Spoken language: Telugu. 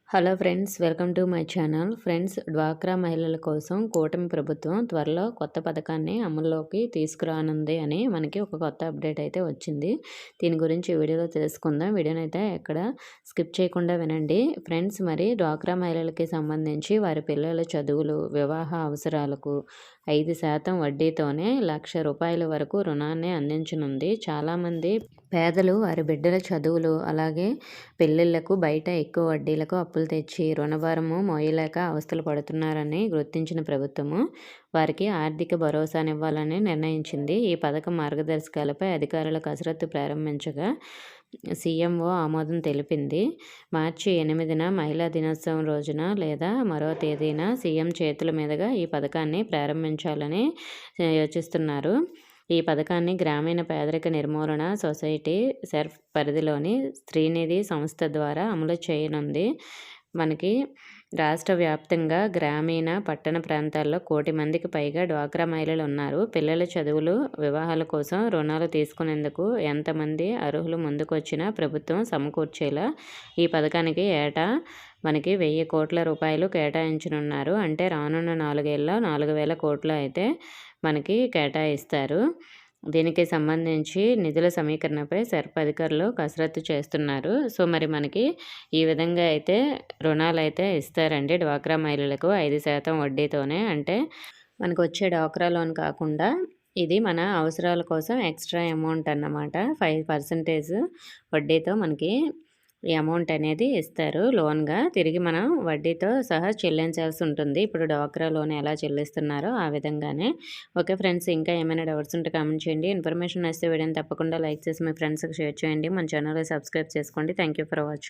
Hello friends, welcome to my channel. Friends, డ్వాక్రా మహిళల కోసం కూటమి ప్రభుత్వం త్వరలో కొత్త పథకాన్ని అమల్లోకి తీసుకురానుంది అని మనకి ఒక కొత్త అప్డేట్ అయితే వచ్చింది. దీని గురించి వీడియోలో తెలుసుకుందాం. వీడియోని అయితే ఎక్కడ స్కిప్ చేయకుండా వినండి. ఫ్రెండ్స్, మరి డ్వాక్రా మహిళలకి సంబంధించి వారి పిల్లల చదువులు, వివాహ అవసరాలకు 5% వడ్డీతోనే ₹1,00,000 వరకు రుణాన్ని అందించనుంది. చాలామంది పేదలు వారి బిడ్డల చదువులు, అలాగే పెళ్ళిళ్లకు బయట ఎక్కువ వడ్డీలకు అప్పులు తెచ్చి రుణభారము మోయలేక అవస్థలు పడుతున్నారని గుర్తించిన ప్రభుత్వము వారికి ఆర్థిక భరోసానివ్వాలని నిర్ణయించింది. ఈ పథకం మార్గదర్శకాలపై అధికారుల కసరత్తు ప్రారంభించగా సీఎంఓ ఆమోదం తెలిపింది. మార్చి 8న మహిళా దినోత్సవం రోజున లేదా మరో తేదీన సీఎం చేతుల మీదుగా ఈ పథకాన్ని ప్రారంభించాలని యోచిస్తున్నారు. ఈ పథకాన్ని గ్రామీణ పేదరిక నిర్మూలన సొసైటీ సెర్ఫ్ పరిధిలోని స్త్రీనిధి సంస్థ ద్వారా అమలు చేయనుంది. మనకి రాష్ట్ర వ్యాప్తంగా గ్రామీణ పట్టణ ప్రాంతాల్లో 1 కోటి మందికి పైగా డ్వాక్రా మహిళలు ఉన్నారు. పిల్లల చదువులు, వివాహాల కోసం రుణాలు తీసుకునేందుకు ఎంతమంది అర్హులు ముందుకొచ్చినా ప్రభుత్వం సమకూర్చేలా ఈ పథకానికి ఏటా మనకి 1,000 కోట్ల రూపాయలు కేటాయించనున్నారు. అంటే రానున్న 4 ఏళ్ళలో 4,000 కోట్లు అయితే మనకి కేటాయిస్తారు. దీనికి సంబంధించి నిధుల సమీకరణపై సెర్ప్ అధికారులు కసరత్తు చేస్తున్నారు. సో మరి మనకి ఈ విధంగా అయితే రుణాలు అయితే ఇస్తారండి డ్వాక్రా మహిళలకు 5% వడ్డీతోనే. అంటే మనకు వచ్చే డ్వాక్రా లోన్ కాకుండా ఇది మన అవసరాల కోసం ఎక్స్ట్రా అమౌంట్ అన్నమాట. 5% వడ్డీతో మనకి ఈ అమౌంట్ అనేది ఇస్తారు లోన్గా. తిరిగి మనం వడ్డీతో సహా చెల్లించాల్సి ఉంటుంది. ఇప్పుడు డ్వాక్రా లోన్ ఎలా చెల్లిస్తున్నారో ఆ విధంగానే. ఓకే ఫ్రెండ్స్, ఇంకా ఏమైనా డౌట్స్ ఉంటే కామెంట్ చేయండి. ఇన్ఫర్మేషన్ వస్తే వీడియోని తప్పకుండా లైక్ చేసి మీ ఫ్రెండ్స్కి షేర్ చేయండి. మన ఛానల్ని సబ్స్క్రైబ్ చేసుకోండి. Thank you for watching.